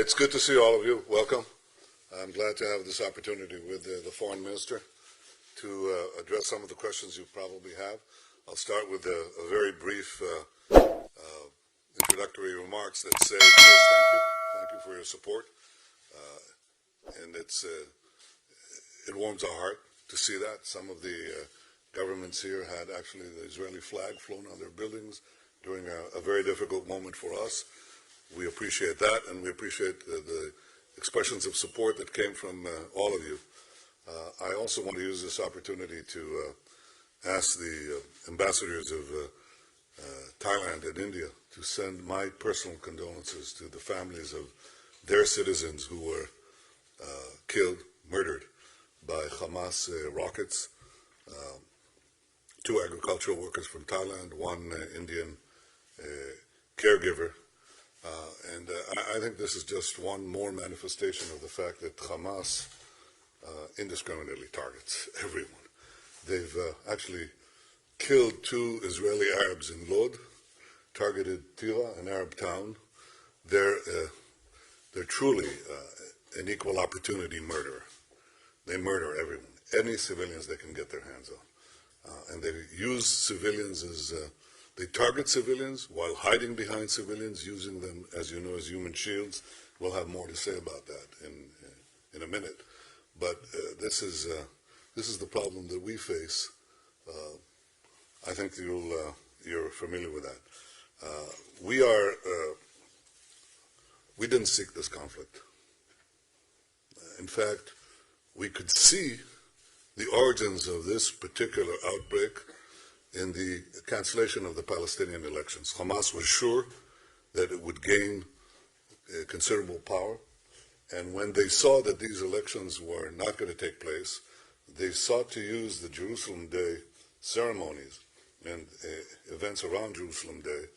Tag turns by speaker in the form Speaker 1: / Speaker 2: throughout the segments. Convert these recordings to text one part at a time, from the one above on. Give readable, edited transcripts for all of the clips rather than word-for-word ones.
Speaker 1: It's good to see all of you. Welcome. I'm glad to have this opportunity with the Foreign Minister to address some of the questions you probably have. I'll start with a very brief introductory remarks that say, first, thank you. Thank you for your support. And it warms our heart to see that. Some of the governments here had actually the Israeli flag flown on their buildings during a very difficult moment for us. We appreciate that, and we appreciate the expressions of support that came from all of you. I also want to use this opportunity to ask the ambassadors of Thailand and India to send my personal condolences to the families of their citizens who were killed, murdered by Hamas rockets. Two agricultural workers from Thailand, one Indian caregiver. And I think this is just one more manifestation of the fact that Hamas indiscriminately targets everyone. They've actually killed two Israeli Arabs in Lod, targeted Tira, an Arab town. They're truly an equal opportunity murderer. They murder everyone, any civilians they can get their hands on. And they use civilians as they target civilians while hiding behind civilians, using them, as you know, as human shields. We'll have more to say about that in a minute. But this is the problem that we face. I think you're familiar with that. We didn't seek this conflict. In fact, we could see the origins of this particular outbreak in the cancellation of the Palestinian elections. Hamas was sure that it would gain considerable power, and when they saw that these elections were not going to take place, they sought to use the Jerusalem Day ceremonies and events around Jerusalem Day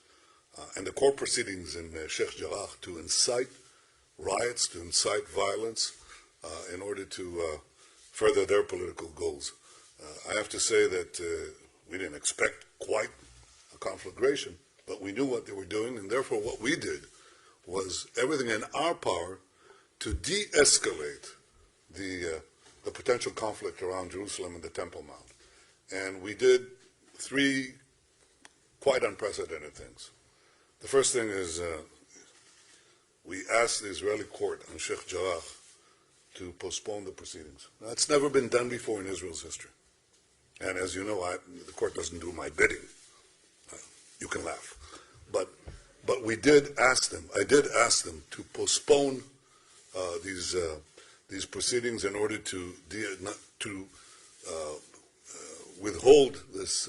Speaker 1: and the court proceedings in Sheikh Jarrah to incite riots, to incite violence in order to further their political goals. I have to say that we didn't expect quite a conflagration, but we knew what they were doing, and therefore what we did was everything in our power to de-escalate the potential conflict around Jerusalem and the Temple Mount. And we did three quite unprecedented things. The first thing is we asked the Israeli court on Sheikh Jarrah to postpone the proceedings. That's never been done before in Israel's history. And as you know, the court doesn't do my bidding. You can laugh. But we did ask them, I did ask them to postpone these proceedings in order to withhold this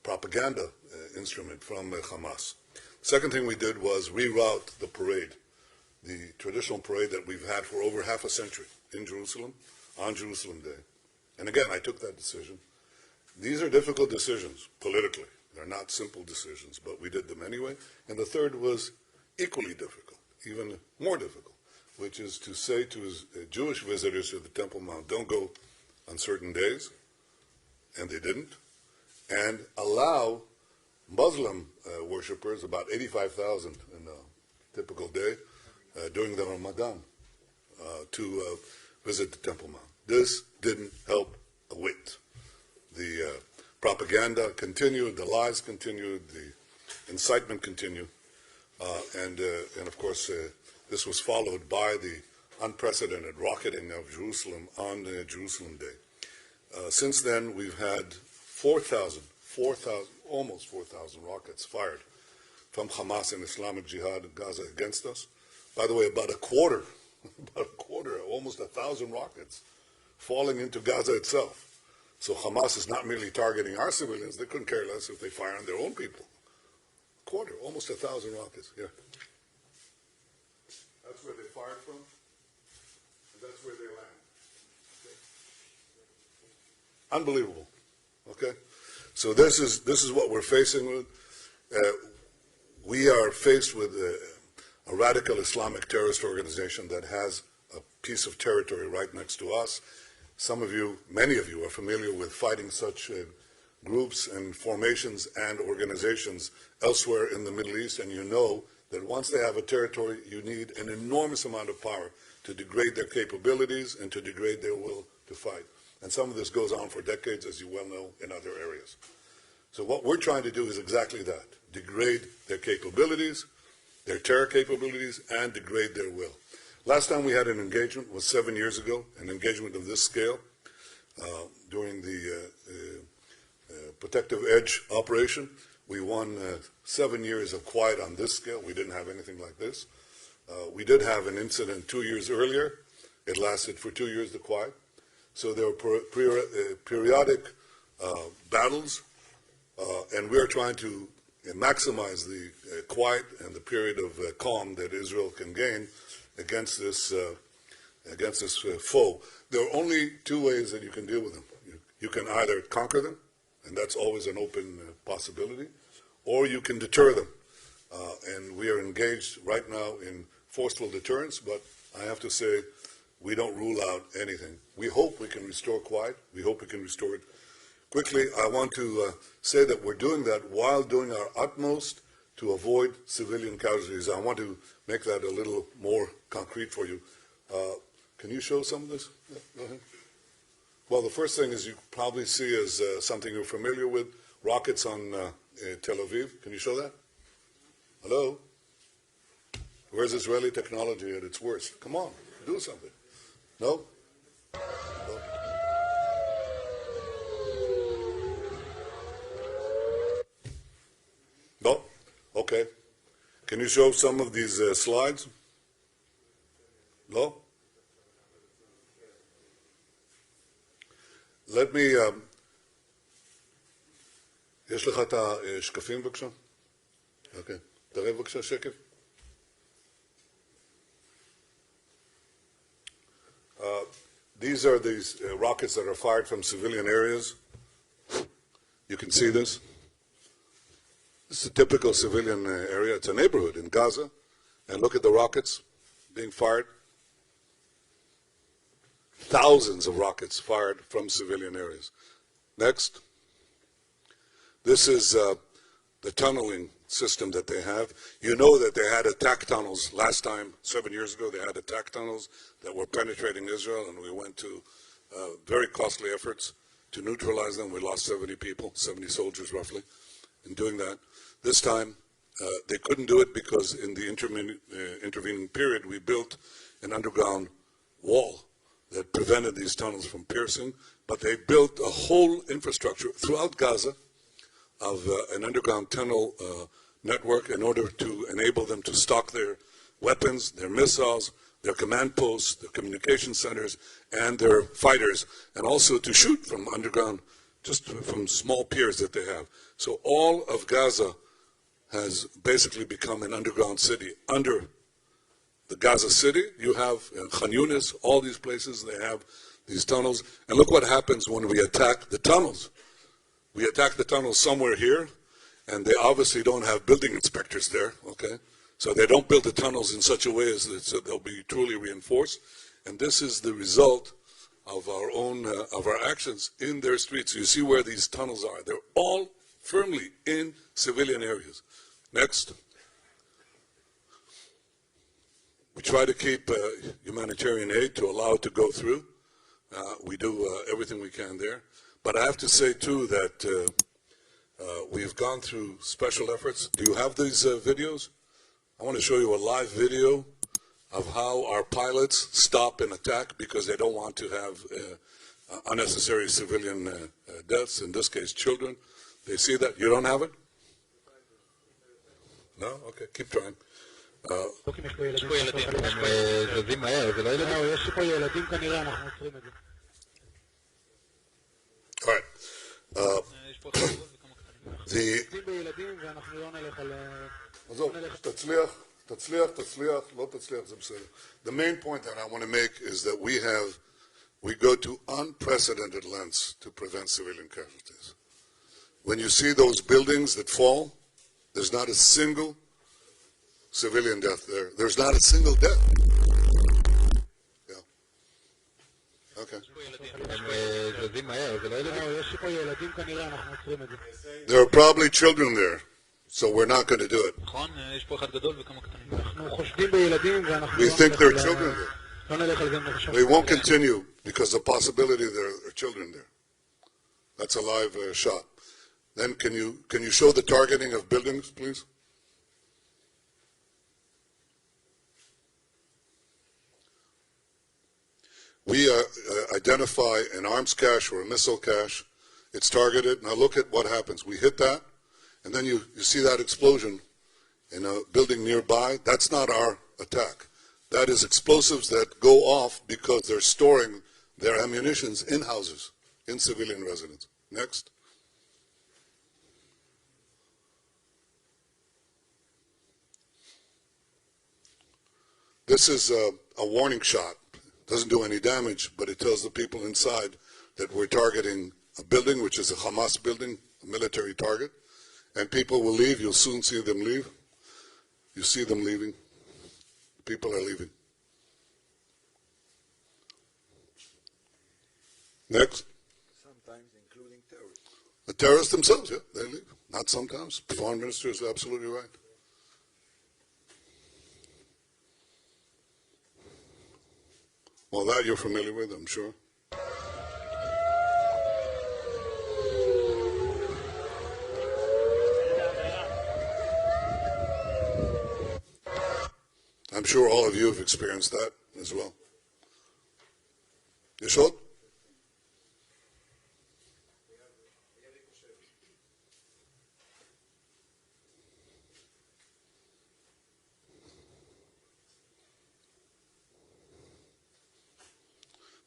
Speaker 1: propaganda instrument from Hamas. Second thing we did was reroute the parade, the traditional parade that we've had for over half a century in Jerusalem, on Jerusalem Day. And again, I took that decision. These are difficult decisions politically. They're not simple decisions, but we did them anyway. And the third was equally difficult, even more difficult, which is to say to Jewish visitors to the Temple Mount, don't go on certain days, and they didn't, and allow Muslim worshippers, about 85,000 in a typical day, during the Ramadan, to visit the Temple Mount. This didn't help a whit. The propaganda continued, the lies continued, the incitement continued, and of course this was followed by the unprecedented rocketing of Jerusalem on Jerusalem Day. Since then, we've had almost 4,000 rockets fired from Hamas and Islamic Jihad in Gaza against us. By the way, about a quarter, almost 1,000 rockets falling into Gaza itself. So Hamas is not merely targeting our civilians, they couldn't care less if they fire on their own people. A quarter, almost 1,000 rockets, yeah. That's where they fired from, and that's where they land. Okay. Unbelievable, okay? So this is what we're facing with. We are faced with a radical Islamic terrorist organization that has a piece of territory right next to us. Some of you, many of you, are familiar with fighting such groups and formations and organizations elsewhere in the Middle East, and you know that once they have a territory, you need an enormous amount of power to degrade their capabilities and to degrade their will to fight. And some of this goes on for decades, as you well know, in other areas. So what we're trying to do is exactly that, degrade their capabilities, their terror capabilities, and degrade their will. Last time we had an engagement was 7 years ago, an engagement of this scale during the Protective Edge operation. We won 7 years of quiet on this scale. We didn't have anything like this. We did have an incident 2 years earlier. It lasted for 2 years, the quiet. So there were periodic battles, and we are trying to maximize the quiet and the period of calm that Israel can gain against this foe. There are only two ways that you can deal with them. You can either conquer them, and that's always an open possibility, or you can deter them. And we are engaged right now in forceful deterrence, but I have to say we don't rule out anything. We hope we can restore quiet. We hope we can restore it quickly. I want to say that we're doing that while doing our utmost to avoid civilian casualties. I want to make that a little more concrete for you. Can you show some of this? Yeah, go ahead. Well, the first thing is you probably see as something you're familiar with, rockets on Tel Aviv. Can you show that? Hello? Where's Israeli technology at its worst? Come on, do something. No? No? No? Okay. Can you show some of these slides? No? Let me, יש לך את השקפים בבקשה? אוקיי. תראה בבקשה שקף. These are these rockets that are fired from civilian areas. You can see this. This is a typical civilian area. It's a neighborhood in Gaza. And look at the rockets being fired. Thousands of rockets fired from civilian areas. Next. This is the tunneling system that they have. You know that they had attack tunnels last time, 7 years ago. They had attack tunnels that were penetrating Israel, and we went to very costly efforts to neutralize them. We lost 70 people, 70 soldiers roughly, in doing that. This time, they couldn't do it because in the intervening period, we built an underground wall that prevented these tunnels from piercing, but they built a whole infrastructure throughout Gaza of an underground tunnel network in order to enable them to stock their weapons, their missiles, their command posts, their communication centers, and their fighters, and also to shoot from underground, just from small piers that they have. So all of Gaza has basically become an underground city. Under the Gaza city, you have Khan Yunis, all these places, they have these tunnels. And look what happens when we attack the tunnels. We attack the tunnels somewhere here, and they obviously don't have building inspectors there, okay? So they don't build the tunnels in such a way as that they'll be truly reinforced. And this is the result of our own, of our actions in their streets. You see where these tunnels are. They're all firmly in civilian areas. Next. We try to keep humanitarian aid to allow it to go through. We do everything we can there. But I have to say, too, that we've gone through special efforts. Do you have these videos? I want to show you a live video of how our pilots stop an attack because they don't want to have unnecessary civilian deaths, in this case, children. They see that. You don't have it? No? Okay, keep trying. All right. The main point that I want to make is that we go to unprecedented lengths to prevent civilian casualties. When you see those buildings that fall, there's not a single civilian death there. There's not a single death. Yeah. Okay. There are probably children there. So we're not going to do it.
Speaker 2: נכון, יש פה אחד גדול וכמה קטנים.
Speaker 3: אנחנו חושדים בילדים ואנחנו
Speaker 1: We
Speaker 3: לא
Speaker 1: think
Speaker 3: נלך
Speaker 1: there are
Speaker 3: על
Speaker 1: children
Speaker 3: ה-
Speaker 1: there.
Speaker 3: לא נלך על זה מחשב.
Speaker 1: We won't continue because the possibility there are children there. That's a live shot. Then can you show the targeting of buildings, please? We identify an arms cache or a missile cache. It's targeted. Now look at what happens. We hit that, and then you see that explosion in a building nearby. That's not our attack. That is explosives that go off because they're storing their ammunitions in houses, in civilian residence. Next. This is a warning shot. Doesn't do any damage, but it tells the people inside that we're targeting a building, which is a Hamas building, a military target, and people will leave. You'll soon see them leave. You see them leaving. People are leaving. Next.
Speaker 4: Sometimes including terrorists.
Speaker 1: The terrorists themselves, yeah, they leave. Not sometimes. The foreign minister is absolutely right. Well, that you're familiar with, I'm sure. I'm sure all of you have experienced that as well. Yeshod?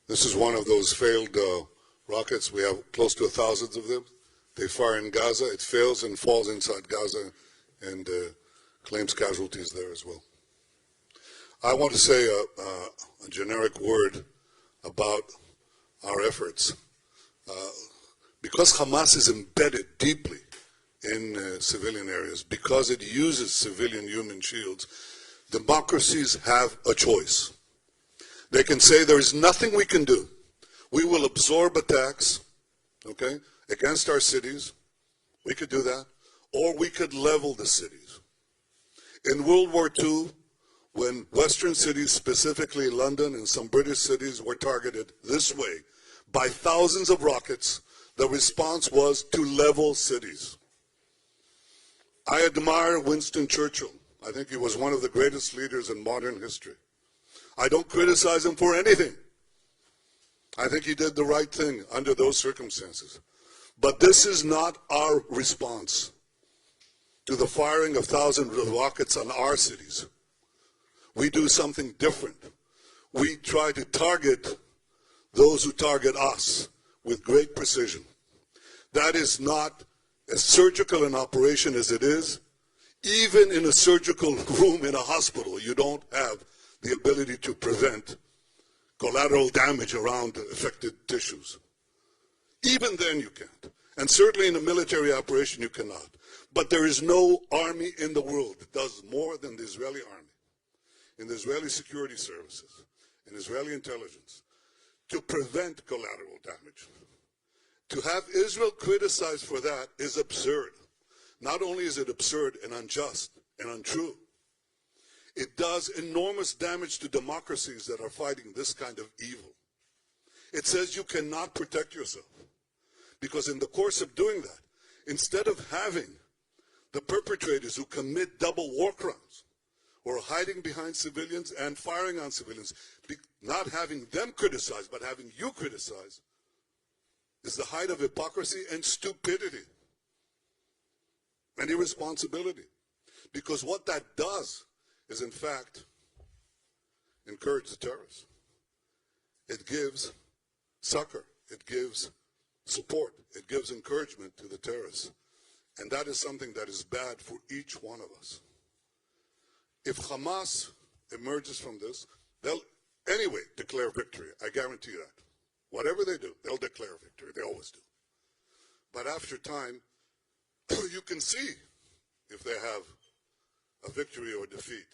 Speaker 1: This is one of those failed rockets. We have close to 1,000 of them. They fire in Gaza. It fails and falls inside Gaza and claims casualties there as well. I want to say a generic word about our efforts. Because Hamas is embedded deeply in civilian areas, because it uses civilian human shields, democracies have a choice. They can say there is nothing we can do. We will absorb attacks, okay, against our cities. We could do that. Or we could level the cities. In World War II, when Western cities, specifically London and some British cities, were targeted this way by thousands of rockets, the response was to level cities. I admire Winston Churchill. I think he was one of the greatest leaders in modern history. I don't criticize him for anything. I think he did the right thing under those circumstances. But this is not our response to the firing of thousands of rockets on our cities. We do something different. We try to target those who target us with great precision. That is not as surgical an operation as it is. Even in a surgical room in a hospital, you don't have the ability to prevent collateral damage around affected tissues. Even then you can't. And certainly in a military operation you cannot. But there is no army in the world that does more than the Israeli army, in the Israeli security services, in Israeli intelligence, to prevent collateral damage. To have Israel criticized for that is absurd. Not only is it absurd and unjust and untrue, it does enormous damage to democracies that are fighting this kind of evil. It says you cannot protect yourself. Because in the course of doing that, instead of having the perpetrators who commit double war crimes, or hiding behind civilians and firing on civilians, not having them criticized, but having you criticized, is the height of hypocrisy and stupidity and irresponsibility. Because what that does is, in fact, encourage the terrorists. It gives succor. It gives support. It gives encouragement to the terrorists. And that is something that is bad for each one of us. If Hamas emerges from this, they'll anyway declare victory. I guarantee that. Whatever they do, they'll declare victory. They always do. But after time, you can see if they have a victory or defeat.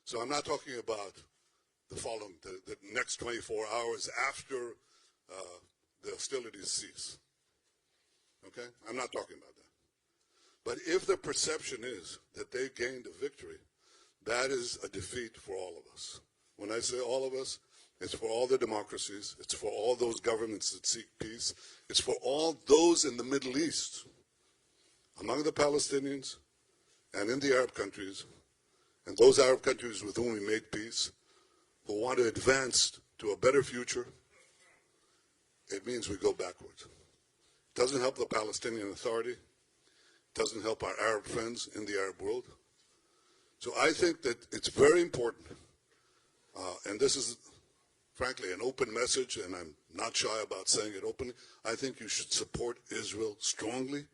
Speaker 1: So I'm not talking about the next 24 hours after the hostilities cease. Okay? I'm not talking about that. But if the perception is that they gained a victory, that is a defeat for all of us. When I say all of us, it's for all the democracies, it's for all those governments that seek peace, it's for all those in the Middle East, among the Palestinians and in the Arab countries, and those Arab countries with whom we made peace, who want to advance to a better future. It means we go backwards. It doesn't help the Palestinian Authority. It doesn't help our Arab friends in the Arab world. So I think that it's very important, and this is, frankly, an open message, and I'm not shy about saying it openly. I think you should support Israel strongly,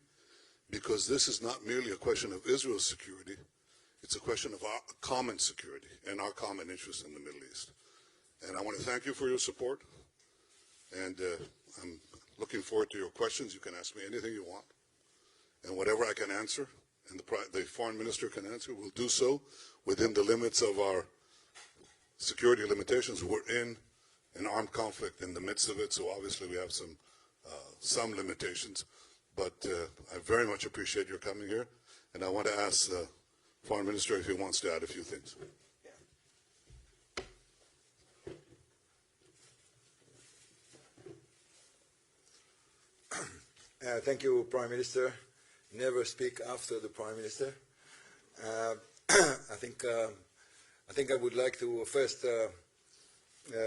Speaker 1: because this is not merely a question of Israel's security. It's a question of our common security and our common interests in the Middle East. And I want to thank you for your support, and I'm looking forward to your questions. You can ask me anything you want, and whatever I can answer, and the foreign minister can answer, we'll do so within the limits of our security limitations. We're in an armed conflict in the midst of it, so obviously we have some limitations, but I very much appreciate your coming here, and I want to ask the foreign minister if he wants to add a few things.
Speaker 4: Thank you, Prime Minister. Never speak after the Prime Minister. I think I would like to first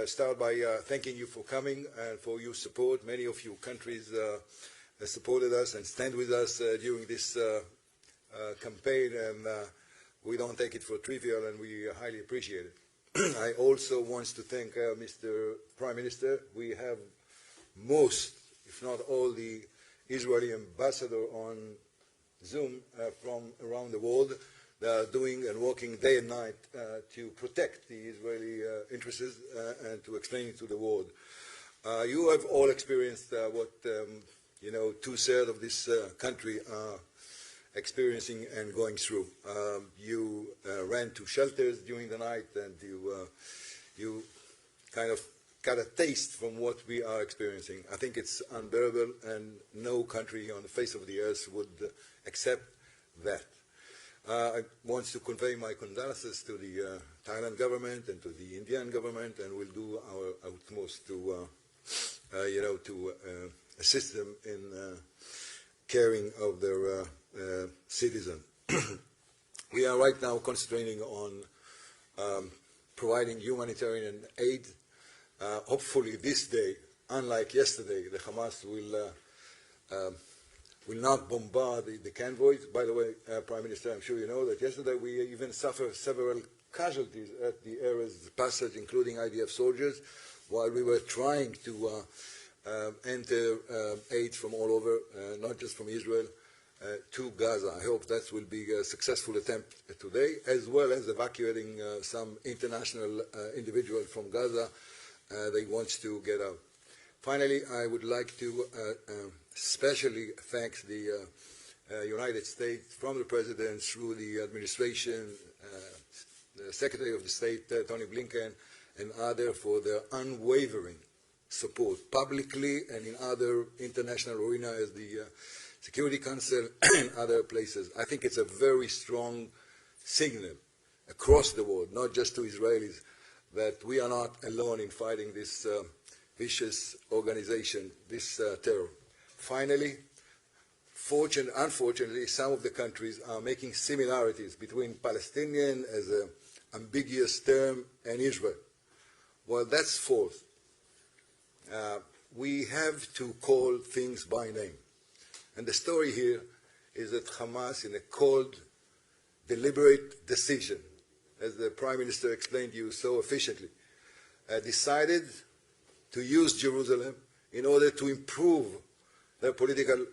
Speaker 4: start by thanking you for coming and for your support. Many of your countries supported us and stand with us during this campaign, and we don't take it for trivial, and we highly appreciate it. I also want to thank Mr. Prime Minister. We have most, if not all, the Israeli ambassador on Zoom from around the world. They are doing and working day and night to protect the Israeli interests and to explain it to the world. You have all experienced what 2/3 of this country are experiencing and going through. You ran to shelters during the night, and you kind of got a taste from what we are experiencing. I think it's unbearable, and no country on the face of the earth would accept that. I want to convey my condolences to the Thailand government and to the Indian government, and we'll do our utmost to assist them in caring of their citizens. We are right now concentrating on providing humanitarian aid. Hopefully this day, unlike yesterday, the Hamas will not bombard the convoys. By the way, Prime Minister, I'm sure you know that yesterday we even suffered several casualties at the Erez passage, including IDF soldiers, while we were trying to enter aid from all over, not just from Israel, to Gaza. I hope that will be a successful attempt today, as well as evacuating some international individuals from Gaza. They want to get out. Finally, I would like to especially thank the United States, from the President through the administration, the Secretary of the State, Tony Blinken, and others for their unwavering support, publicly and in other international arenas as the Security Council and other places. I think it's a very strong signal across the world, not just to Israelis, that we are not alone in fighting this vicious organization, this terror. Finally, unfortunately, some of the countries are making similarities between Palestinian as an ambiguous term and Israel. Well, that's false. We have to call things by name. And the story here is that Hamas, in a cold, deliberate decision, as the Prime Minister explained to you so efficiently, decided to use Jerusalem in order to improve their political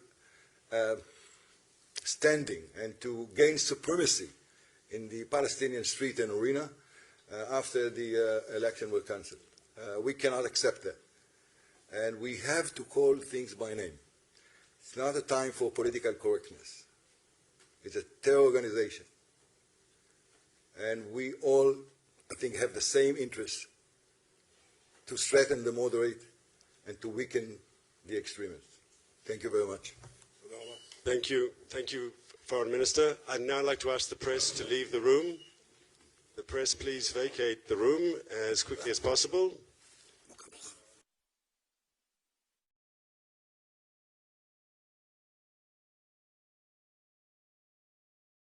Speaker 4: standing and to gain supremacy in the Palestinian street and arena after the election was cancelled. We cannot accept that. And we have to call things by name. It's not a time for political correctness. It's a terror organization. And we all, I think, have the same interest to strengthen the moderate and to weaken the extremists. Thank you very much.
Speaker 5: Thank you. Thank you. Foreign Minister. I'd now like to ask the press to leave the room. The press, please vacate the room as quickly as possible.